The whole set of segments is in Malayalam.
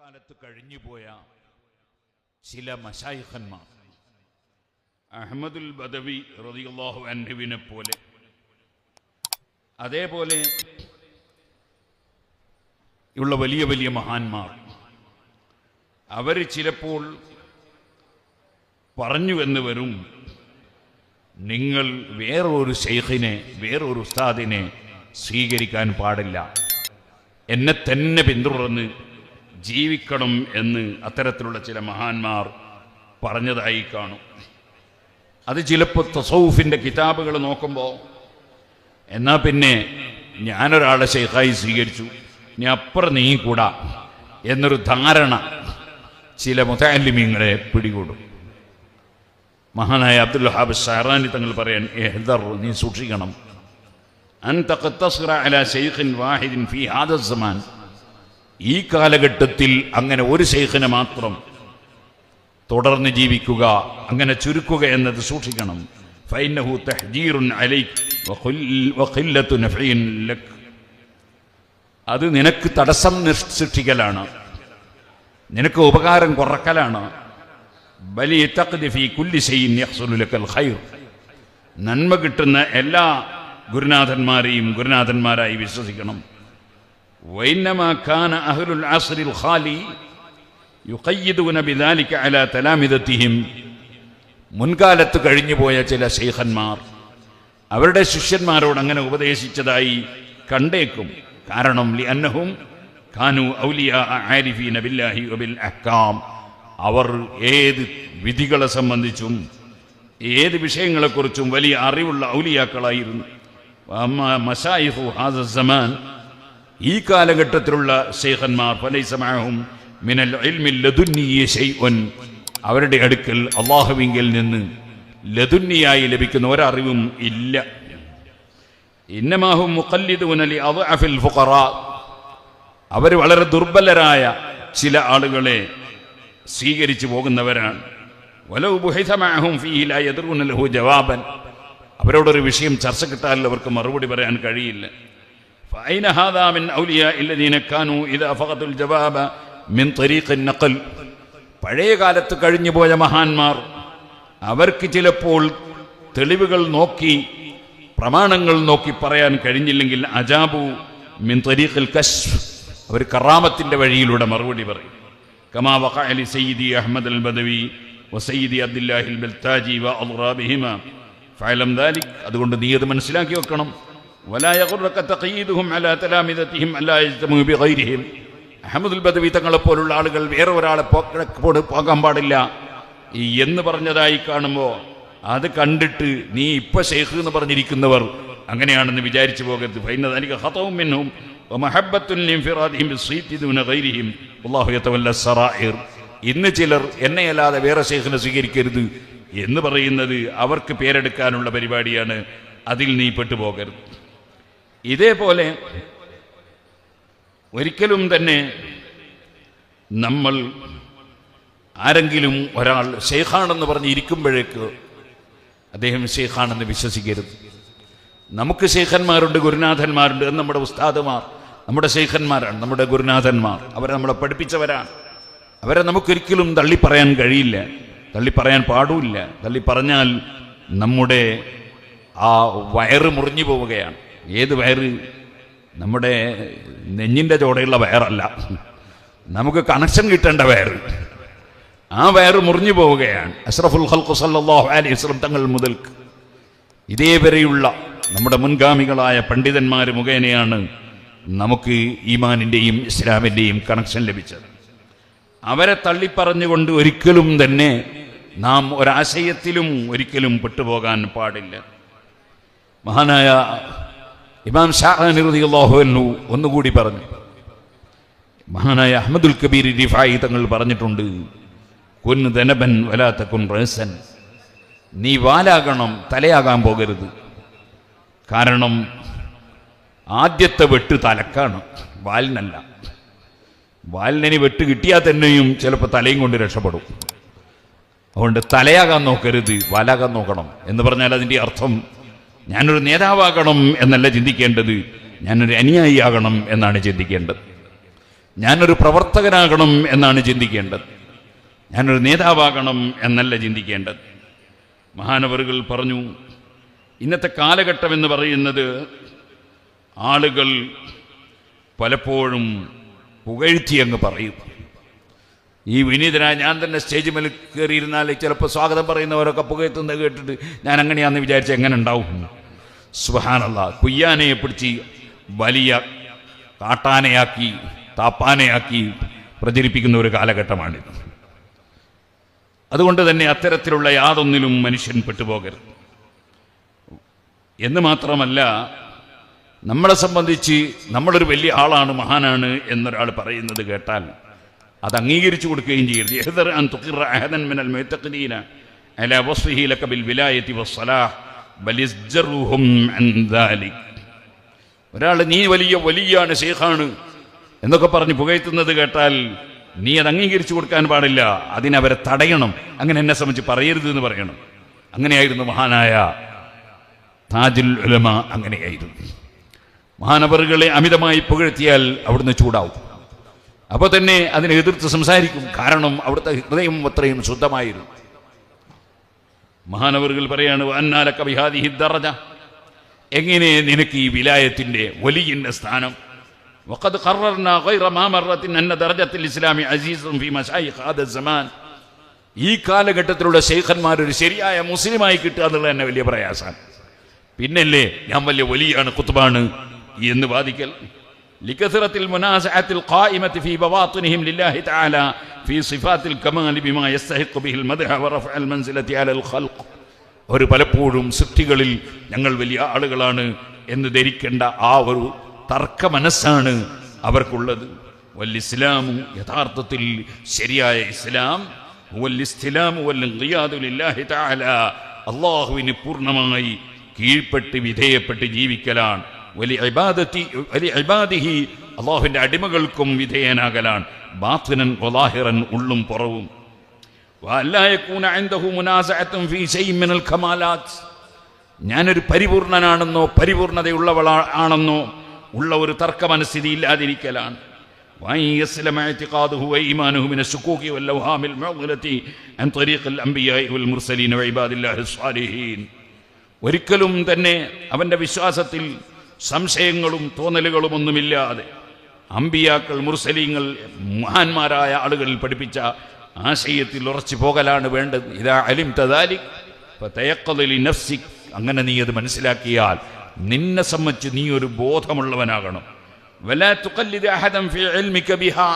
കാലത്ത് കഴിഞ്ഞുപോയ ചില മശായിഖന്മാർ, അഹ്മദുൽ ബദവി റളിയല്ലാഹു അൻഹുവിനെ പോലെ, അതേപോലെ ഉള്ള വലിയ വലിയ മഹാന്മാർ, അവർ ചിലപ്പോൾ പറഞ്ഞുവെന്ന് വരും, നിങ്ങൾ വേറൊരു ശൈഖിനെ, വേറൊരു ഉസ്താദിനെ സ്വീകരിക്കാൻ പാടില്ല, എന്നെ തന്നെ പിന്തുടർന്ന് ജീവിക്കണം എന്ന് അത്തരത്തിലുള്ള ചില മഹാന്മാർ പറഞ്ഞതായി കാണും. അത് ചിലപ്പോൾ തസൗഫിൻ്റെ കിതാബുകൾ നോക്കുമ്പോൾ, എന്നാൽ പിന്നെ ഞാനൊരാളെ ശൈഖായി സ്വീകരിച്ചു, ഇനി അപ്പുറം നീങ്ങിക്കൂടാ എന്നൊരു ധാരണ ചില മുതഅല്ലിമീങ്ങളെ പിടികൂടും. മഹാനായ അബ്ദുൽ വഹാബ് ഷഅറാനി തങ്ങൾ പറയാൻ, എഹ്ദർ, നീ സൂക്ഷിക്കണം, അൻത ഖത്തസ്റ അലാ ശൈഖിൻ വാഹിദിൻ ഫീ ഹാദ സമാൻ, ഈ കാലഘട്ടത്തിൽ അങ്ങനെ ഒരു ശൈഖിനെ മാത്രം തുടർന്ന് ജീവിക്കുക, അങ്ങനെ ചുരുക്കുക എന്നത് സൂക്ഷിക്കണം. ഫഇന്നഹു തഹ്ജീറുൻ അലൈക വഖില്ലത്തു നഫഇൻ ലക്, അത് നിനക്ക് തടസ്സം സൃഷ്ടിക്കലാണ്, നിനക്ക് ഉപകാരം കുറക്കലാണ്. ബലി തഖ്ദി ഫീ കുല്ലി ശൈഇൻ യഹ്സുലു ലക്കൽ ഖൈർ, നന്മ കിട്ടുന്ന എല്ലാ ഗുരുനാഥന്മാരെയും ഗുരുനാഥന്മാരായി വിശ്വസിക്കണം. വഇന്നമാ കാന അഹ്ലുൽ അസ്റിൽ ഖാലി യുഖയ്യിദൂന ബിദാലിക അലാ തലാമിദതിഹിം, മുൻകാലത്ത് കഴിഞ്ഞുപോയ ചില ശൈഖന്മാർ അവരുടെ ശിഷ്യന്മാരോട് അങ്ങനെ ഉപദേശിച്ചതായി കണ്ടേക്കും. കാരണം ലിഅന്നഹും കാനു ഔലിയാ ആരിഫീന ബില്ലാഹി വബിൽ അഹ്കാം, അവർ ഏത് വിധികളെ സംബന്ധിച്ചും ഏത് വിഷയങ്ങളെക്കുറിച്ചും വലിയ അറിവുള്ള ഔലിയാക്കളായിരുന്നു. മശായിഖു ഹാദ സമാൻ, ഈ കാലഘട്ടത്തിലുള്ള ശൈഖന്മാർ, ഫലൈസ മഅഹും മിനൽ ഇൽമി ലദുന്നിയ ശൈഉൻ, അവരുടെ അടുക്കൽ അല്ലാഹുവിങ്കിൽ നിന്ന് ലദുന്നിയായി ലഭിക്കുന്ന ഒരറിവും ഇല്ല. ഇന്നമാഹും മുഖല്ലിദൂന ലി അദ്അഫിൽ ഫുഖറാ, അവർ വളരെ ദുർബലരായ ചില ആളുകളെ സ്വീകരിച്ചു പോകുന്നവരാണ്. വലൗ ബുഹിഥ മഅഹും ഫീഹി ലാ യദ്റൂന ലഹു ജവാബൻ, അവരോടൊരു വിഷയം ചർച്ച കിട്ടാൽ അവർക്ക് മറുപടി പറയാൻ കഴിയില്ല. ഫഅൈന ഹാദാ മിൻ ഔലിയാ അല്ലദീന കാനൂ ഇദാ ഫഖദുൽ ജവാബ മിൻ ത്വരീഖിൻ നഖൽ, പഴയ കാലത്ത് കഴിഞ്ഞുപോയ മഹാന്മാർ, അവർക്ക് ചിലപ്പോൾ തെളിവുകൾ നോക്കി പ്രമാണങ്ങൾ നോക്കി പറയാൻ കഴിഞ്ഞില്ലെങ്കിൽ അജാബു മിൻ ത്വരീഖിൽ കശ്ഫ്, അവർ കറാമത്തിന്റെ വഴിയിലൂടെ മറുപടി പറയും. കമാ വഖഅ ലി സയ്യിദി അഹ്മദ് അൽ ബദവി വസയ്യിദി അബ്ദുല്ലാഹിൽ ബൽതാജി വഅദ്റാബിഹിമാ ഫഅലം ദാലിക്, അതുകൊണ്ട് നീ അത് മനസ്സിലാക്കി വെക്കണം. വലാ യഖുറക തഖയീദുഹും അലാ തലാമിദതിഹിം അല്ലാ യജ്തമു ബിഗൈരിഹിം, അഹ്മദുൽ ബദവി തങ്ങളെ പോലുള്ള ആളുകൾ വേറെ ഒരാളെ പോകാൻ പാടില്ല എന്ന് പറഞ്ഞതായി കാണുമ്പോൾ അത് കണ്ടിട്ട് നീ ഇപ്പൊ ശൈഖ് എന്ന് പറഞ്ഞിരിക്കുന്നവർ അങ്ങനെയാണെന്ന് വിചാരിച്ചു പോകരുത്. ഫഇന്ന ദാലിക ഖതഉം മിൻഹും വമഹബ്ബത്തുൻ ലിൻഫിറാദിഹിം ബിസ്സീതി ദൂന ഗൈരിഹിം വല്ലാഹു യതവല്ല സറായിർ. ഇന്ന് ചിലർ എന്നെയല്ലാതെ വേറെ ശൈഖിനെ സ്വീകരിക്കരുത് എന്ന് പറയുന്നത് അവർക്ക് പേരെടുക്കാനുള്ള പരിപാടിയാണ്, അതിൽ നീ പെട്ടുപോകരുത്. ഇതേപോലെ ഒരിക്കലും തന്നെ നമ്മൾ ആരെങ്കിലും ഒരാൾ ശൈഖാണെന്ന് പറഞ്ഞ് ഇരിക്കുമ്പോഴേക്ക് അദ്ദേഹം ശൈഖാണെന്ന് വിശ്വസിക്കരുത്. നമുക്ക് ശൈഖന്മാരുണ്ട്, ഗുരുനാഥന്മാരുണ്ട്. എന്ന് നമ്മുടെ ഉസ്താദുമാർ നമ്മുടെ ശൈഖന്മാരാണ്, നമ്മുടെ ഗുരുനാഥന്മാർ, അവരെ നമ്മളെ പഠിപ്പിച്ചവരാണ്. അവരെ നമുക്കൊരിക്കലും തള്ളിപ്പറയാൻ കഴിയില്ല, തള്ളിപ്പറയാൻ പാടില്ല. തള്ളിപ്പറഞ്ഞാൽ നമ്മുടെ ആ വയറ് മുറിഞ്ഞു പോവുകയാണ്. ഏത് വയറ്? നമ്മുടെ നെഞ്ഞിൻ്റെ ചോടയുള്ള വയറല്ല, നമുക്ക് കണക്ഷൻ കിട്ടേണ്ട വയറ്. ആ വയറ് മുറിഞ്ഞു പോവുകയാണ്. അഷ്റഫുൽ ഖൽഖ് സല്ലല്ലാഹു അലൈഹി വസല്ലം തങ്ങൾ മുതൽ ഇതേവരെയുള്ള നമ്മുടെ മുൻഗാമികളായ പണ്ഡിതന്മാർ മുഖേനയാണ് നമുക്ക് ഈമാനിൻ്റെയും ഇസ്ലാമിൻ്റെയും കണക്ഷൻ ലഭിച്ചത്. അവരെ തള്ളിപ്പറഞ്ഞുകൊണ്ട് ഒരിക്കലും തന്നെ നാം ഒരാശയത്തിലും ഒരിക്കലും പെട്ടുപോകാൻ പാടില്ല. മഹാനായ ഇമാം ഷഅറാനി റളിയല്ലാഹു അൻഹു ഒന്നുകൂടി പറഞ്ഞു. മഹാനായ അഹ്മദുൽ കബീർ റിഫായി തങ്ങൾ പറഞ്ഞിട്ടുണ്ട്, കുൻ ദനബൻ വലാ തകുൻ റഅസൻ, നീ വാലാകണം, തലയാകാൻ പോകരുത്. കാരണം ആദ്യത്തെ വെട്ട് തലക്കാണ്, വാലിനല്ല. വാലിനി വെട്ട് കിട്ടിയാൽ തന്നെയും ചിലപ്പോൾ തലയും കൊണ്ട് രക്ഷപ്പെടും. അതുകൊണ്ട് തലയാകാൻ നോക്കരുത്, വാലാകാൻ നോക്കണം എന്ന് പറഞ്ഞാൽ അതിൻ്റെ അർത്ഥം ഞാനൊരു നേതാവാകണം എന്നല്ല ചിന്തിക്കേണ്ടത്, ഞാനൊരു അനുയായിയാകണം എന്നാണ് ചിന്തിക്കേണ്ടത്. ഞാനൊരു പ്രവർത്തകനാകണം എന്നാണ് ചിന്തിക്കേണ്ടത്. ഞാനൊരു നേതാവാകണം എന്നല്ല ചിന്തിക്കേണ്ടത്. മഹാനവറുകൾ പറഞ്ഞു, ഇന്നത്തെ കാലഘട്ടം എന്ന് പറയുന്നത് ആളുകൾ പലപ്പോഴും പുകഴ്ത്തി അങ്ങ് പറയും. ഈ വിനീതനായ ഞാൻ തന്നെ സ്റ്റേജ് മേൽ കയറിയിരുന്നാൽ ചിലപ്പോൾ സ്വാഗതം പറയുന്നവരൊക്കെ പുകഴ്ത്തുന്നത് കേട്ടിട്ട് ഞാൻ അങ്ങനെയാണെന്ന് വിചാരിച്ച് എങ്ങനെ ഉണ്ടാവും? സുബ്ഹാനല്ലാഹ്. കുയ്യാനയെ പിടിച്ച് വലിയ കാട്ടാനയാക്കി താപ്പാനയാക്കി പ്രചരിപ്പിക്കുന്ന ഒരു കാലഘട്ടമാണിത്. അതുകൊണ്ട് തന്നെ അത്തരത്തിലുള്ള യാതൊന്നിലും മനുഷ്യൻ പെട്ടുപോകരുത് എന്ന് മാത്രമല്ല, നമ്മളെ സംബന്ധിച്ച് നമ്മളൊരു വലിയ ആളാണ്, മഹാനാണ് എന്നൊരാൾ പറയുന്നത് കേട്ടാൽ അത് അംഗീകരിച്ചു കൊടുക്കുകയും ചെയ്യരുത്. ഒരാൾ നീ വലിയാണ്, ശൈഖാണ് എന്നൊക്കെ പറഞ്ഞ് പുകഴ്ത്തുന്നത് കേട്ടാൽ നീ അത് അംഗീകരിച്ചു കൊടുക്കാൻ പാടില്ല, അതിനവരെ തടയണം. അങ്ങനെ എന്നെ സംബന്ധിച്ച് പറയരുത് എന്ന് പറയണം. അങ്ങനെയായിരുന്നു മഹാനായ താജുൽ ഉലമ. അങ്ങനെയായിരുന്നു. മഹാനവറുകളെ അമിതമായി പുകഴ്ത്തിയാൽ അവിടുന്ന് ചൂടാവും. അപ്പോൾ തന്നെ അതിനെ എതിർത്ത് സംസാരിക്കും. കാരണം അവിടുത്തെ ഹൃദയം അത്രയും ശുദ്ധമായിരുന്നു. മഹാനവറുകൾ പറയാണ്, അന്നാലക ബിഹാദിഹി ദറജ, എങ്ങനെ നിനക്ക് ഈ വിലായത്തിന്റെ വലിയ സ്ഥാനം? വഖദ് ഖറർനാ ഗൈറ മാ മറത്തിൻ അന്ന ദറജത്തുൽ ഇസ്ലാമി അസീസുൻ ഫീ മശായിഖ് ഹാദ സമാൻ. ഈ കാലഘട്ടത്തിലുള്ള ശൈഖന്മാർ ഒരു ശരിയായ മുസ്ലിമായി കിട്ടുക എന്നുള്ളത് തന്നെ വലിയ പ്രയാസമാണ്. പിന്നല്ലേ ഞാൻ വലിയ വലിയാണ്, ഖുത്ബാണ് എന്ന് വാദിക്കൽ. لكثرة المنازعة القائمة في بواطنهم لله تعالى في صفات الكمال بما يستحق به المدح ورفع المنزلة على الخلق. ഒരു പലപ്പോഴും സൃഷ്ടികളിൽ ഞങ്ങൾ വലിയ ആളുകളാണ് എന്ന് ധരിക്കേണ്ട ആ ഒരു തർക്ക മനസ്സാണ് അവർക്കുള്ളത്. വൽ-ഇസ്ലാമു, യഥാർത്ഥത്തിൽ ശരിയായ ഇസ്ലാം, വൽ-ഇസ്തിലാമു വൽ-ഖിയാദു ലില്ലാഹി തആല, അല്ലാഹുവിന് പൂർണ്ണമായി കീഴ്പ്പെട്ട് വിധേയപ്പെട്ട് ജീവിക്കലാണ്. വലിഇബാദിഹി, അല്ലാഹുവിന്റെ അടിമകൾക്കും വിധേയനാകലാണ്. ബാത്തിനൻ വലാഹിറൻ, ഉള്ളും പുറവും. വഅല്ലാ യകൂന ഇൻദഹു മുനാസഅത്തുൻ ഫീ ശൈഇൻ മിനൽ കമാലാത്ത്, ഞാനൊരു പരിപൂർണനാണെന്നോ പരിപൂർണതയുള്ളവളാണെന്നോ ഉള്ള ഒരു തർക്ക മനസ്ഥിതി ഇല്ലാതിരിക്കലാണ്. വയസ്ലമ ഇഅ്തിഖാദുഹു വഈമാനുഹു മിന ശുകൂകി വല്ലൗഹാമിൽ മുഅ്ദിലതി അൻ ത്വരീഖിൽ അംബിയാഇ വൽ മുർസലീന വഇബാദില്ലാഹി സ്വാലിഹീൻ. ഒരിക്കലും തന്നെ അവന്റെ വിശ്വാസത്തിൽ സംശയങ്ങളും തോന്നലുകളും ഒന്നുമില്ലാതെ അമ്പിയാക്കൾ, മുർസലീങ്ങൾ, മഹാന്മാരായ ആളുകളിൽ പഠിപ്പിച്ച ആശയത്തിൽ ഉറച്ചു പോകലാണ് വേണ്ടത്. ഇദാ അലിംത ദാലിക് ഫതയഖദ് ലിനഫ്സിക്, അങ്ങനെ നീ അത് മനസ്സിലാക്കിയാൽ നിന്നെ സംബന്ധിച്ച് നീ ഒരു ബോധമുള്ളവനാകണം. വലാ തുഖല്ലിദ് അഹദൻ ഫീ ഇൽമിക ബിഹാ,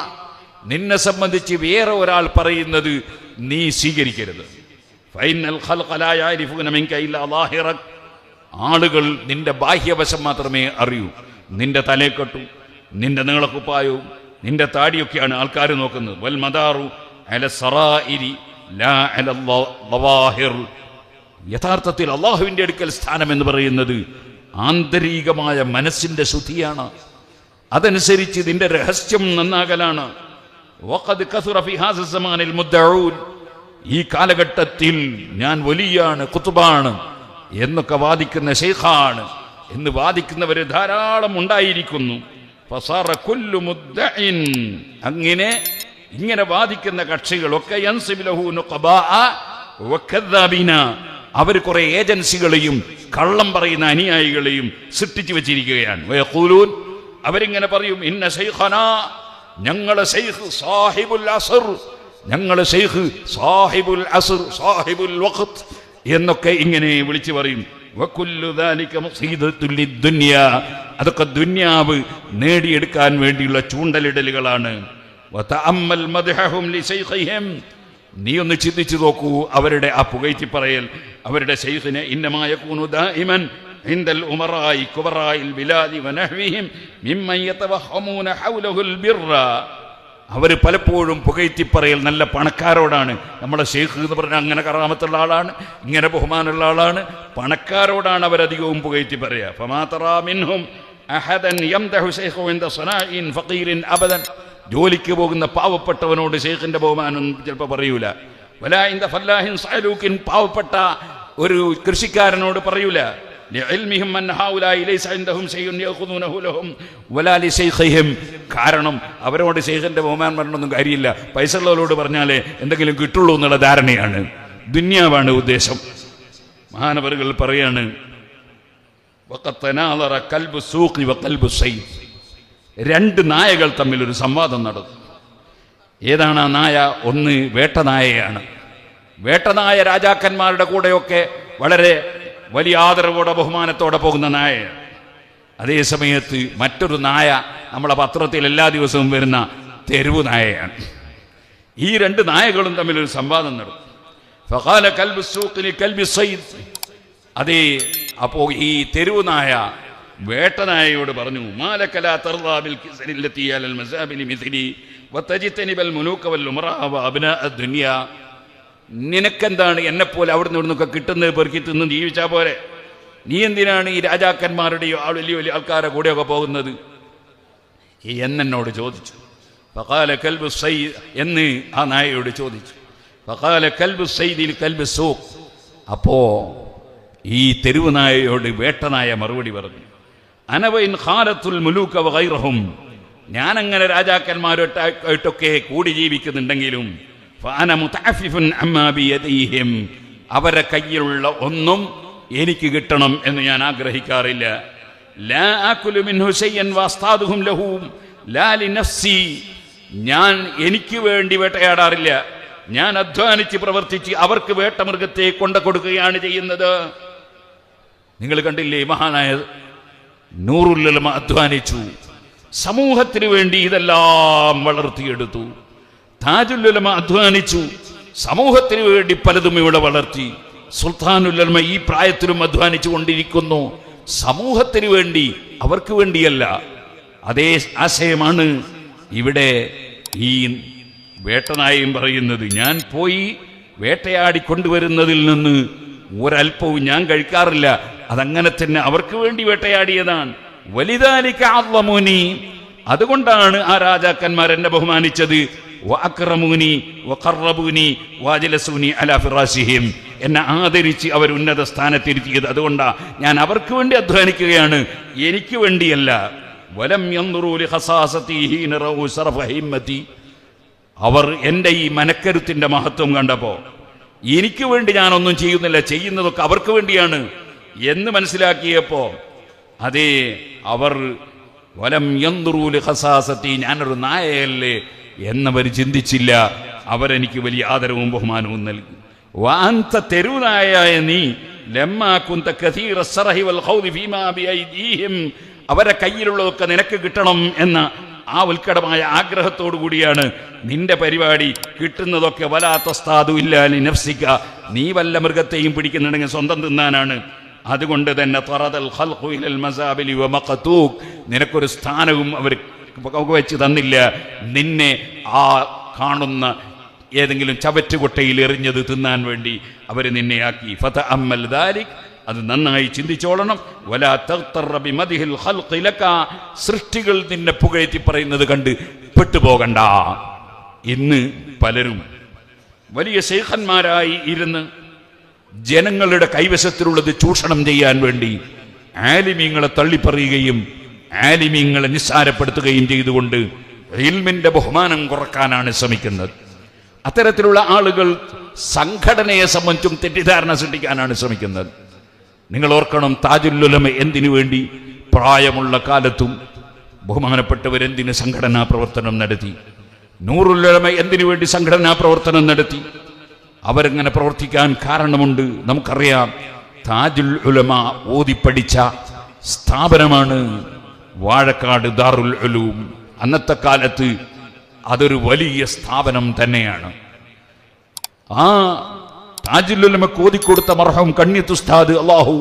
നിന്നെ സംബന്ധിച്ച് വേറെ ഒരാൾ പറയുന്നത് നീ സ്വീകരിക്കരുത്. ഫൈനൽ ഖൽഖ ലാ യഅരിഫൂന മിൻക ഇല്ലാ ളാഹിറക്, ആളുകൾ നിന്റെ ബാഹ്യവശം മാത്രമേ അറിയൂ. നിന്റെ തലേക്കെട്ടും നിന്റെ നീളക്കുപ്പായവും നിന്റെ താടിയൊക്കെയാണ് ആൾക്കാർ നോക്കുന്നത്. വൽ മദാറു അല സറായിരി ലാ അല ളവാഹിർ, യഥാർത്ഥത്തിൽ അള്ളാഹുവിൻ്റെ അടുക്കൽ സ്ഥാനം എന്ന് പറയുന്നത് ആന്തരികമായ മനസ്സിന്റെ ശുദ്ധിയാണ്. അതനുസരിച്ച് നിന്റെ രഹസ്യം നന്നാകലാണ്. വഖദ് കസുറ ഫി ഹാസ സമാനിൽ മുദ്ദഊൻ, ഈ കാലഘട്ടത്തിൽ ഞാൻ വലിയാണ്, ഖുത്ബാണ് എന്നൊക്കെ വാദിക്കുന്ന ശൈഖാണ് എന്ന് വാദിക്കുന്നവര് ധാരാളം ഉണ്ടായിരിക്കുന്നു. ഫസറ കുല്ലു മുദ്ദഇൻ, ഇങ്ങനെ വാദിക്കുന്ന കക്ഷികളൊക്കെ യൻസിബു ലഹു നുഖബാഅ വകദ്ദാബീന, അവർ കുറെ ഏജൻസികളെയും കള്ളം പറയുന്ന അനുയായികളെയും സൃഷ്ടിച്ചു വെച്ചിരിക്കുകയാണ്. വയഖൂലൂൻ, അവരിങ്ങനെ പറയും, ഇന്ന ശൈഖനാ, ഞങ്ങളെ ശൈഖ് സാഹിബുൽ അസ്ർ, ഞങ്ങളെ ശൈഖ് സാഹിബുൽ അസ്ർ, സാഹിബുൽ വഖ്ത് എന്നൊക്കെ ഇങ്ങനെ വിളിച്ചു പറയും. വകുല്ലു ദാലിക മുസീദത്തുൽ ലിദ്ദുനിയ, അതൊക്കെ ദുനിയാവ് നേടിയെടുക്കാൻ വേണ്ടിയുള്ള ചൂണ്ടലിടലുകളാണ്. വതഅമ്മൽ മദ്ഹഹും ലിശൈഖിഹിം, നീ ഒന്ന് ചിന്തിച്ചു നോക്കൂ അവരുടെ ആ പുകഴ്ത്തി പറയൽ അവരുടെ ശൈഖിനെ. ഇന്നമാ യകൂനു ദായിമൻ ഇൻദൽ ഉമറായി കുബറായിൽ ബിലാദി വനഹ്വിഹിം മിമ്മൻ യതവഹമൂന ഹൗലഹുൽ ബിർറ, അവർ പലപ്പോഴും പുകഴ്ത്തി പറയൽ നല്ല പണക്കാരോടാണ്. നമ്മളെ ഷെയ്ഖ് എന്ന് പറഞ്ഞാൽ അങ്ങനെ കറാമത്തുള്ള ആളാണ്, ഇങ്ങനെ ബഹുമാനമുള്ള ആളാണ്, പണക്കാരോടാണ് അവരധികവും പുകഴ്ത്തി പറയുക. ഫമാ തറാ മിൻഹും അഹദൻ യംദഹു ശൈഖു ഇൻദ സനാഇൻ ഫഖീരിൻ അബദൻ, ജോലിക്ക് പോകുന്ന പാവപ്പെട്ടവനോട് ഷെയ്ഖിന്റെ ബഹുമാനം ചിലപ്പോൾ പറയൂല. വലാ ഇൻദ ഫല്ലാഹിൻ സഅലൂക്കിൻ, പാവപ്പെട്ട ഒരു കൃഷിക്കാരനോട് പറയൂല. لعلمهم أن هؤلاء ليس عندهم شيء يأخذونه لهم ولا لشيخهم. കാരണം അവരോട് ശൈഖിന്റെ ബഹുമാനം പറഞ്ഞൊന്നും കാര്യമില്ല. പൈസ ഉള്ളവരോട് പറഞ്ഞാലേ എന്തെങ്കിലും കിട്ടുള്ളൂ എന്നുള്ള ധാരണയാണ്. ദുന്യാവാണ് ഉദ്ദേശം. മഹാനവറുകൾ പറയാണ്, രണ്ട് നായകൾ തമ്മിൽ ഒരു സംവാദം നടന്നു. ഏതാണ് ആ നായ? ഒന്ന് വേട്ടനായയാണ്. വേട്ടനായ രാജാക്കന്മാരുടെ കൂടെയൊക്കെ വളരെ വലിയ ആദരവോടെ ബഹുമാനത്തോടെ പോകുന്ന നായയാണ്. അതേ സമയത്ത് മറ്റൊരു നായ നമ്മളെ പത്രത്തിൽ എല്ലാ ദിവസവും വരുന്ന തെരുവ് നായയാണ്. ഈ രണ്ട് നായകളും തമ്മിലൊരു സംവാദം നടന്നു. ഫഖാല കൽബു സൂഖിനി കൽബി സയ്യിദ്. അതേ, അപ്പോൾ ഈ തെരുവ് നായ വേട്ടനായയോട് പറഞ്ഞു, മാലക ലാ തർദാ ബിൽ കിസ്രി ലത്തി അലൽ മസാബിലി മിസ്ലി വതജ്തനിബൽ മുലൂക വൽ ഉമറാ വ അബ്നാ അദ്ദുനിയ. നിനക്കെന്താണ് എന്നെപ്പോലെ അവിടുന്ന് ഇവിടുന്നൊക്കെ കിട്ടുന്നത് പെറുക്കി തിന്ന് ജീവിച്ചാൽ പോരെ? നീ എന്തിനാണ് ഈ രാജാക്കന്മാരുടെയോ വലിയ വലിയ ആൾക്കാരുടെ കൂടെയൊക്കെ പോകുന്നത് എന്നോട് ചോദിച്ചു. ഫഖാല കൽബു സയ്യിദ് എന്ന് ആ നായയോട് ചോദിച്ചു. ഫഖാല കൽബു സയ്യിദിൽ കൽബു സൂഖ്. അപ്പോ ഈ തെരുവ് നായയോട് വേട്ടനായ മറുപടി പറഞ്ഞു, അനവൈൻ ഖാലത്തുൽ മുലൂക വഗൈറഹും. ഞാനങ്ങനെ രാജാക്കന്മാരായിട്ടൊക്കെ കൂടി ജീവിക്കുന്നുണ്ടെങ്കിലും ഫഅന മുതഅഫിഫുൻ അമ്മാ ബിയദിഹിം. അവരുടെ കയ്യിലുള്ള ഒന്നും എനിക്ക് കിട്ടണം എന്ന് ഞാൻ ആഗ്രഹിക്കാറില്ല. ലാ ആകുലു മിൻഹു ശൈഅൻ വഅസ്താദുഹും ലഹു ലാ ലിനഫ്സി. ഞാൻ എനിക്ക് വേണ്ടി വേട്ടയാടാറില്ല. ഞാൻ അധ്വാനിച്ച് പ്രവർത്തിച്ച് അവർക്ക് വേട്ടമൃഗത്തെ കൊണ്ടു കൊടുക്കുകയാണ് ചെയ്യുന്നത്. നിങ്ങൾ കണ്ടില്ലേ, മഹാനായ നൂറുൽ ഉലമ അധ്വാനിച്ചു, സമൂഹത്തിന് വേണ്ടി ഇതെല്ലാം വളർത്തിയെടുത്തു. താജുൽ ഉലമ അധ്വാനിച്ചു, സമൂഹത്തിന് വേണ്ടി പലതും ഇവിടെ വളർത്തി. സുൽത്താനുൽ ഉലമ ഈ പ്രായത്തിലും അധ്വാനിച്ചു കൊണ്ടിരിക്കുന്നു, സമൂഹത്തിന് വേണ്ടി, അവർക്ക് വേണ്ടിയല്ല. അതേ ആശയമാണ് ഇവിടെ ഈ വേട്ടനായും പറയുന്നത്. ഞാൻ പോയി വേട്ടയാടി കൊണ്ടുവരുന്നതിൽ നിന്ന് ഒരൽപ്പവും ഞാൻ കഴിക്കാറില്ല. അതങ്ങനെ തന്നെ അവർക്ക് വേണ്ടി വേട്ടയാടിയതാണ്. വലിദാലിക അള്ളമൂനി. അതുകൊണ്ടാണ് ആ രാജാക്കന്മാർ എന്നെ ബഹുമാനിച്ചത്. വഅക്രമൂനി വഖറബൂനി വജലസൂനി അലാ ഫിറാശിഹിം. എന്നെ ആദരിച്ച് അവർ ഉന്നത സ്ഥാനത്തിരുത്തിയത് അതുകൊണ്ടാണ്. ഞാൻ അവർക്ക് വേണ്ടി അധ്വാനിക്കുകയാണ്, എനിക്ക് വേണ്ടിയല്ല. വലം യൻദുറൂ ലിഖസാസതി ഹീന റഊ ശറഫ ഹിമ്മതി. അവർ എൻ്റെ ഈ മനക്കരുത്തിൻ്റെ മഹത്വം കണ്ടപ്പോൾ എനിക്ക് വേണ്ടി ഞാനൊന്നും ചെയ്യുന്നില്ല, ചെയ്യുന്നതൊക്കെ അവർക്ക് വേണ്ടിയാണ് എന്ന് മനസ്സിലാക്കിയപ്പോൾ അതേ അവർ വലം യൻദുറൂ ലിഖസാസതി, ഞാനൊരു നായയല്ലേ എന്നവർ ചിന്തിച്ചില്ല. അവരെനിക്ക് വലിയ ആദരവും ബഹുമാനവും നൽകി. വഅൻത തെരുവുനായ നീ ലമ്മാ കുന്ത കസീറ സറഹി വൽ ഖൗദി ഫീമാ ബിഐദീഹിം. അവരെ കയ്യിലുള്ളതൊക്കെ നിനക്ക് കിട്ടണം എന്ന ആ ഉത്കടമായ ആഗ്രഹത്തോടു കൂടിയാണ് നിന്റെ പരിപാടി. കിട്ടുന്നതൊക്കെ വലാ തസ്താദു ഇല്ലാ ലിനഫ്സിക. നീ വല്ല മൃഗത്തെയും പിടിക്കുന്നുണ്ടെങ്കിൽ സ്വന്തം തിന്നാനാണ്. അതുകൊണ്ട് തന്നെ തറദൽ ഖൽഖു ഇലൽ മസാബിലി വമഖതൂക്. നിനക്കൊരു സ്ഥാനവും അവർ വെച്ച് തന്നില്ല. നിന്നെ ആ കാണുന്ന ഏതെങ്കിലും ചവറ്റുകൊട്ടയിൽ എറിഞ്ഞത് തിന്നാൻ വേണ്ടി അവർ നിന്നെ ആക്കി. ഫതഅമ്മൽ ദാലിക്. അത് നന്നായി ചിന്തിച്ചോളണം. വലാ തഗ്തറ ബിമദിഹിൽ ഖൽഖി ലക. സൃഷ്ടികൾ നിന്നെ പുകഴ്ത്തി പറയുന്നത് കണ്ട് പെട്ടുപോകണ്ട. ഇന്ന് പലരും വലിയ ശൈഖന്മാരായി ഇരുന്ന് ജനങ്ങളുടെ കൈവശത്തിലുള്ളത് ചൂഷണം ചെയ്യാൻ വേണ്ടി ആലിമീങ്ങളെ തള്ളിപ്പറയുകയും ആലിമീങ്ങളെ നിസ്സാരപ്പെടുത്തുകയും ചെയ്തുകൊണ്ട് ഇൽമിന്റെ ബഹുമാനം കുറക്കാനാണ് ശ്രമിക്കുന്നത്. അത്തരത്തിലുള്ള ആളുകൾ സംഘടനയെ സംബന്ധിച്ചും തെറ്റിദ്ധാരണ സൃഷ്ടിക്കാനാണ് ശ്രമിക്കുന്നത്. നിങ്ങൾ ഓർക്കണം, താജുൽ ഉലമ എന്തിനു വേണ്ടി പ്രായമുള്ള കാലത്തും ബഹുമാനപ്പെട്ടവരെന്തിന് സംഘടനാ പ്രവർത്തനം നടത്തി? നൂറുൽ ഉലമ എന്തിനു വേണ്ടി സംഘടനാ പ്രവർത്തനം നടത്തി? അവരെങ്ങനെ പ്രവർത്തിക്കാൻ കാരണമുണ്ട്. നമുക്കറിയാം, താജുൽ ഉലമ ഓതിപ്പടിച്ച സ്ഥാപനമാണ് വാഴക്കാട് ദാറുൽ ഉലൂം. അന്നത്തെ കാലത്ത് അതൊരു വലിയ സ്ഥാപനം തന്നെയാണ്. ആ താജുൽ ഉലമ ഓതിക്കൊടുത്ത മർഹൂം കണ്യത്ത് ഉസ്താദ്, അല്ലാഹു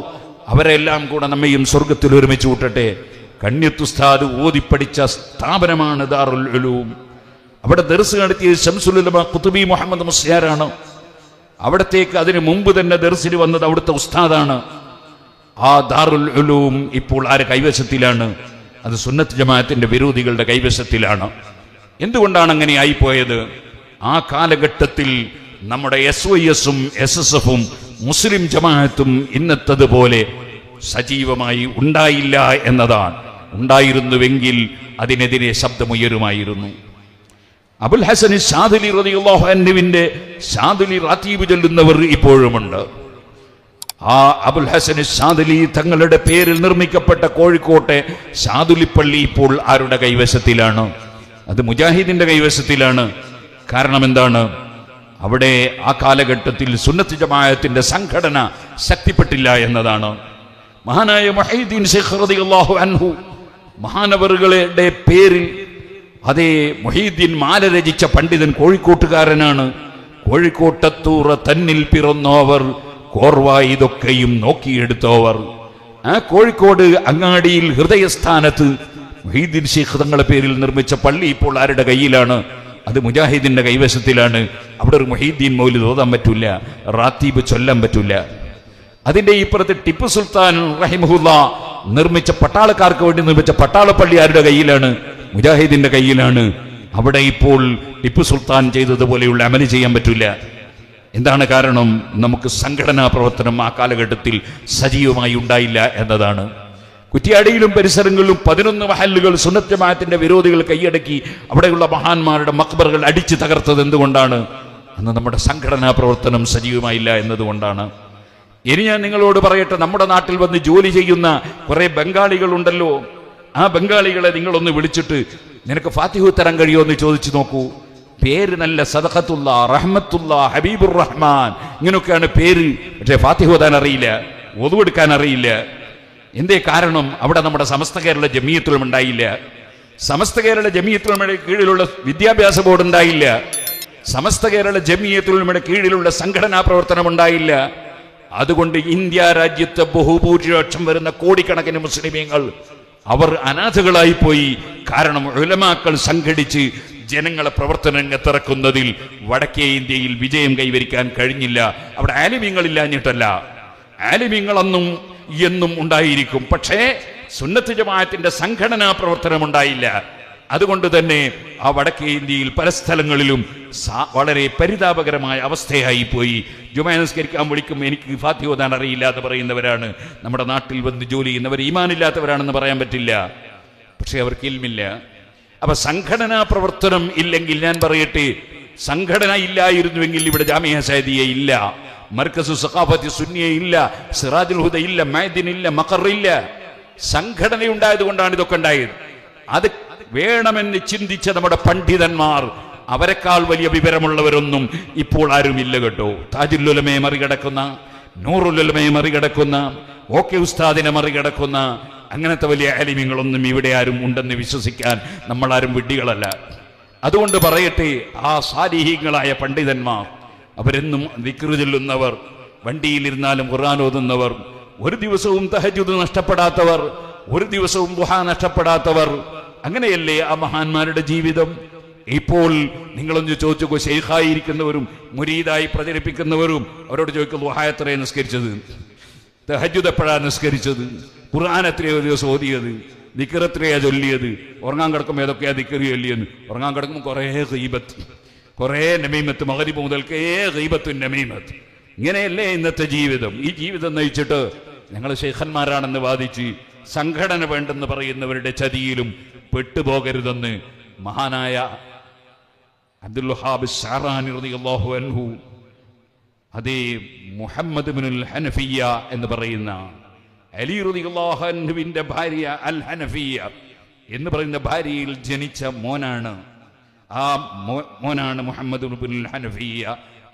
അവരെല്ലാം കൂടെ നമ്മയും സ്വർഗത്തിൽ ഒരുമിച്ച് കൂട്ടട്ടെ. കണ്യത്ത് ഉസ്താദ് ഓതിപ്പടിച്ച സ്ഥാപനമാണ് ദാറുൽ ഉലൂം. അവിടെ ദർസ് നടത്തിയത് ശംസുൽ ഉലമ ഖുതുബി മുഹമ്മദ് മുസ്ലിയാരാണ്. അവിടത്തേക്ക് അതിനു മുമ്പ് തന്നെ ദർസിൽ വന്നത് അവിടുത്തെ ഉസ്താദാണ്. ആ ദാറുൽ ഉലൂം ഇപ്പോൾ ആരുടെ കൈവശത്തിലാണ്? അത് സുന്നത്ത് ജമാഅത്തിന്റെ വിരോധികളുടെ കൈവശത്തിലാണ്. എന്തുകൊണ്ടാണ് അങ്ങനെ ആയിപ്പോയത്? ആ കാലഘട്ടത്തിൽ നമ്മുടെ SYS ഉം SSF ഉം മുസ്ലിം ജമാഅത്തും ഇന്നത്തതുപോലെ സജീവമായി ഉണ്ടായില്ല എന്നതാണ്. ഉണ്ടായിരുന്നുവെങ്കിൽ അതിനെതിരെ ശബ്ദമുയരുമായിരുന്നു. അബുൽ ഹസൻ ശാദുലി റളിയല്ലാഹു അൻഹുവിന്റെ ശാദുലി റാത്തീബ് ചൊല്ലുന്നവർ ഇപ്പോഴുമുണ്ട്. ആ അബുൽ ഹസൻ ശാദുലി തങ്ങളുടെ പേരിൽ നിർമ്മിക്കപ്പെട്ട കോഴിക്കോട്ടെ ശാദുലിപ്പള്ളി ഇപ്പോൾ ആരുടെ കൈവശത്തിലാണ്? അത് മുജാഹിദിന്റെ കൈവശത്തിലാണ്. കാരണം എന്താണ്? അവിടെ ആ കാലഘട്ടത്തിൽ സുന്നത്ത് ജമാഅത്തിന്റെ സംഘടന ശക്തിപ്പെട്ടില്ല എന്നതാണ്. മഹാനായ മുഹയ്യിദ്ദീൻ ശൈഖ് റളിയല്ലാഹു അൻഹു മഹാനവറുകളുടെ പേരിൽ അതേ മുഹയ്യിദ്ദീൻ മാല രചിച്ച പണ്ഡിതൻ കോഴിക്കോട്ടുകാരനാണ്. കോഴിക്കോട്ടത്തൂറ തന്നിൽ പിറന്നോവർ കോർവ ഇതൊക്കെയും നോക്കിയെടുത്തോവർ. ആ കോഴിക്കോട് അങ്ങാടിയിൽ ഹൃദയസ്ഥാനത്ത് മുഹയ്യിദ്ദീൻ ശൈഖ് തങ്ങളുടെ പേരിൽ നിർമ്മിച്ച പള്ളി ഇപ്പോൾ ആരുടെ കയ്യിലാണ്? അത് മുജാഹിദിന്റെ കൈവശത്തിലാണ്. അവിടെ ഒരു മുഹയ്യിദ്ദീൻ മൗലിദ് ഓതാൻ പറ്റൂല, റാത്തീബ് ചൊല്ലാൻ പറ്റൂല. അതിന്റെ ഇപ്പുറത്ത് ടിപ്പു സുൽത്താൻ റഹിമഹുല്ലാ നിർമ്മിച്ച പട്ടാളക്കാർക്ക് വേണ്ടി നിർമ്മിച്ച പട്ടാളപ്പള്ളി ആരുടെ കയ്യിലാണ്? മുജാഹിദിന്റെ കയ്യിലാണ്. അവിടെ ഇപ്പോൾ ടിപ്പു സുൽത്താൻ ചെയ്തതുപോലെയുള്ള അമല് ചെയ്യാൻ പറ്റൂല. എന്താണ് കാരണം? നമുക്ക് സംഘടനാ പ്രവർത്തനം ആ കാലഘട്ടത്തിൽ സജീവമായി ഉണ്ടായില്ല എന്നതാണ്. കുറ്റിയാടിയിലും പരിസരങ്ങളിലും 11 മഹല്ലുകൾ സുന്നത്ത് ജമാഅത്തിന്റെ വിരോധികൾ കൈയടക്കി അവിടെയുള്ള മഹാന്മാരുടെ മക്ബറുകൾ അടിച്ചു തകർത്തത് എന്തുകൊണ്ടാണ്? അന്ന് നമ്മുടെ സംഘടനാ പ്രവർത്തനം സജീവമായില്ല എന്നതുകൊണ്ടാണ്. ഇനി ഞാൻ നിങ്ങളോട് പറയട്ടെ, നമ്മുടെ നാട്ടിൽ വന്ന് ജോലി ചെയ്യുന്ന കുറെ ബംഗാളികളുണ്ടല്ലോ. ആ ബംഗാളികളെ നിങ്ങളൊന്ന് വിളിച്ചിട്ട് നിനക്ക് ഫാത്തിഹു തരാൻ കഴിയുമോ എന്ന് ചോദിച്ചു നോക്കൂ. പേര് നല്ല സദഖത്തുള്ള, റഹ്മത്തുള്ള, ഹബീബുർ റഹ്മാൻ ഇങ്ങനെയൊക്കെയാണ് പേര്. പക്ഷേ ഫാത്തിഹു ഓതാൻ അറിയില്ല, ഒതു എടുക്കാൻ അറിയില്ല. എന്തേ കാരണം? അവിടെ നമ്മുടെ സമസ്ത കേരള ജമിയത്തുലും ഉണ്ടായില്ല. സമസ്ത കേരള ജമിയത്തുലമയുടെ കീഴിലുള്ള വിദ്യാഭ്യാസ ബോർഡ് ഉണ്ടായില്ല. സമസ്ത കേരള ജമിയത്തുലമയുടെ കീഴിലുള്ള സംഘടനാ പ്രവർത്തനം ഉണ്ടായില്ല. അതുകൊണ്ട് ഇന്ത്യ രാജ്യത്തെ ബഹുഭൂരിപക്ഷം വരുന്ന കോടിക്കണക്കിന് മുസ്ലിമീങ്ങൾ അവർ അനാഥകളായി പോയി. കാരണം ഉലമാക്കൾ സംഘടിച്ച് ജനങ്ങളെ പ്രവർത്തന രംഗത്തിറക്കുന്നതിൽ വടക്കേ ഇന്ത്യയിൽ വിജയം കൈവരിക്കാൻ കഴിഞ്ഞില്ല. അവിടെ ആലിമീങ്ങളില്ലാഞ്ഞിട്ടല്ല, ആലിമീങ്ങളെന്നും എന്നും ഉണ്ടായിരിക്കും. പക്ഷേ സുന്നത്ത് ജമാഅത്തിന്റെ സംഘടനാ പ്രവർത്തനം ഉണ്ടായില്ല. അതുകൊണ്ട് തന്നെ ആ വടക്കേ ഇന്ത്യയിൽ പല സ്ഥലങ്ങളിലും വളരെ പരിതാപകരമായ അവസ്ഥയായി പോയി. ജുമാ നിസ്കരിക്കാൻ വിളിക്കും, എനിക്ക് ഫാത്തിഹ ഓതാൻ അറിയില്ല എന്ന് പറയുന്നവരാണ് നമ്മുടെ നാട്ടിൽ വന്ന് ജോലി ചെയ്യുന്നവർ. ഈമാനില്ലാത്തവരാണെന്ന് പറയാൻ പറ്റില്ല, പക്ഷെ അവർക്ക് ഇൽമില്ല. അപ്പൊ സംഘടനാ പ്രവർത്തനം ഇല്ലെങ്കിൽ, ഞാൻ പറയട്ടെ, സംഘടന ഇല്ലായിരുന്നുവെങ്കിൽ ഇവിടെ ജാമിഅ സഅദിയ ഇല്ല, മർക്കസു സഖാഫത്തി സുന്നിയ ഇല്ല, സിറാജുൽ ഹുദ ഇല്ല, മഅദിൻ ഇല്ല, മഖർ ഇല്ല. സംഘടന ഉണ്ടായത് കൊണ്ടാണ് ഇതൊക്കെ ഉണ്ടായത്. അത് വേണമെന്ന് ചിന്തിച്ച നമ്മുടെ പണ്ഡിതന്മാർ, അവരെക്കാൾ വലിയ വിവരമുള്ളവരൊന്നും ഇപ്പോൾ ആരുമില്ല കേട്ടോ. താജുൽ ഉലമയെ മറികടക്കുന്ന, നൂറുൽ ഉലമയെ മറികടക്കുന്ന, ഓക്കെ ഉസ്താദിനെ മറികടക്കുന്ന അങ്ങനത്തെ വലിയ ആലിമീങ്ങളൊന്നും ഇവിടെ ആരും ഉണ്ടെന്ന് വിശ്വസിക്കാൻ നമ്മളാരും വിഡ്ഢികളല്ല. അതുകൊണ്ട് പറയട്ടെ, ആ സാലിഹീങ്ങളായ പണ്ഡിതന്മാർ, അവരെന്നും ദിക്റ് ചൊല്ലുന്നവർ, വണ്ടിയിലിരുന്നാലും ഖുർആൻ ഓതുന്നവർ, ഒരു ദിവസവും തഹജ്ജുദ് നഷ്ടപ്പെടാത്തവർ, ഒരു ദിവസവും ദുഹാ നഷ്ടപ്പെടാത്തവർ, അങ്ങനെയല്ലേ ആ മഹാന്മാരുടെ ജീവിതം. ഇപ്പോൾ നിങ്ങളൊന്ന് ചോദിച്ചോ, ശൈഖായിരിക്കുന്നവരും മുരീദായി പ്രചരിപ്പിക്കുന്നവരും അവരോട് ചോദിക്കും, ദുഹാ എത്രയാ നിസ്കരിച്ചത്, തഹജ്ജുദ് എപ്പോഴാണ് നിസ്കരിച്ചത്, ഖുർആൻ എത്രയോ ദിവസം ഓതിയത്, ദിക്ർ എത്രയാ ചൊല്ലിയത്, ഉറങ്ങാൻ കിടക്കുമ്പോൾ ഏതൊക്കെയാ ദിക്ർ ചൊല്ലിയെന്ന്. ഉറങ്ങാൻ കിടക്കുമ്പോൾ കുറേ ഗീബത്ത്, കുറേ നമീമത്ത്, മഗ്രിബ് മുതൽക്കേ ഗീബത്തും നമീമത്ത്. ഇങ്ങനെയല്ലേ ഇന്നത്തെ ജീവിതം. ഈ ജീവിതം നയിച്ചിട്ട് ഞങ്ങൾ ശൈഖന്മാരാണെന്ന് വാദിച്ച് സംഘടന വേണ്ടെന്ന് പറയുന്നവരുടെ ചതിയിലും പെട്ടുപോകരുതെന്ന് മഹാനായ അബ്ദുൽ വഹാബ് ശഅറാനി റളിയല്ലാഹു അൻഹു, അതേ മുഹമ്മദ് ഇബ്നുൽ ഹനഫിയ്യ എന്ന് പറയുന്ന അലി റളിയല്ലാഹു അൻഹുവിന്റെ ഭാര്യ അൽ ഹനഫിയ്യ എന്ന് പറയുന്ന ഭാര്യയിൽ ജനിച്ച മോനാണ്. ആ മോനാണ് മുഹമ്മദ് ഇബ്നുൽ ഹനഫിയ്യ.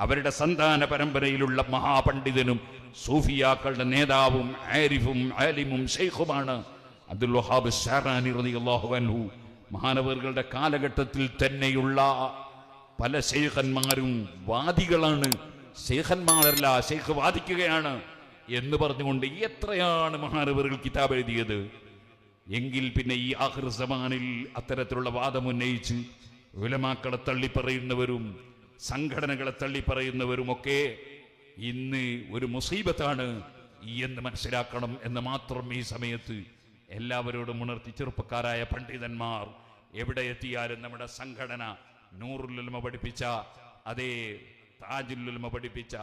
അവരുടെ സന്താന പരമ്പരയിലുള്ള മഹാപണ്ഡിതനും സൂഫിയാക്കളുടെ നേതാവും ആരിഫും ആലിമും ശൈഖുമാണ് അബ്ദുൽ വഹാബ് ശഅറാനി റളിയല്ലാഹു അൻഹു. മഹാനവറുകളുടെ കാലഘട്ടത്തിൽ തന്നെയുള്ള പല ശൈഖന്മാരും വാദികളാണ്. ശൈഖന്മാരല്ല, ശൈഖ് വാദിക്കുകയാണ് എന്ന് പറഞ്ഞുകൊണ്ട് എത്രയാണ് മഹാനവറുകൾ കിതാബ് എഴുതിയത്. എങ്കിൽ പിന്നെ ഈ ആഖിർ സമാനിൽ അത്തരത്തിലുള്ള വാദമുന്നയിച്ച് ഉലമാക്കളെ തള്ളിപ്പറയുന്നവരും സംഘടനകളെ തള്ളിപ്പറയുന്നവരുമൊക്കെ ഇന്ന് ഒരു മുസീബത്താണ് എന്ന് മനസ്സിലാക്കണം എന്ന് മാത്രം ഈ സമയത്ത് എല്ലാവരോടും ഉണർത്തി. ചെറുപ്പക്കാരായ പണ്ഡിതന്മാർ എവിടെ എത്തിയാലും നമ്മുടെ സംഘടന നൂറുൽ ഉലമ പഠിപ്പിച്ച, അതേ താജുൽ ഉലമ പഠിപ്പിച്ച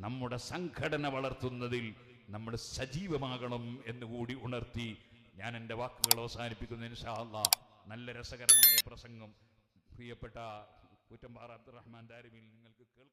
നമ്മുടെ സംഘടന വളർത്തുന്നതിൽ നമ്മൾ സജീവമാകണം എന്നുകൂടി ഉണർത്തി ഞാൻ എൻ്റെ വാക്കുകൾ അവസാനിപ്പിക്കുന്നു. ഇൻഷാ അല്ലാഹ് നല്ല രസകരമായ പ്രസംഗം പ്രിയപ്പെട്ട കൂറ്റമ്പാറ അബ്ദുറഹ്മാൻ ദാരിമിയിൽ നിങ്ങൾക്ക് കേൾക്കാം.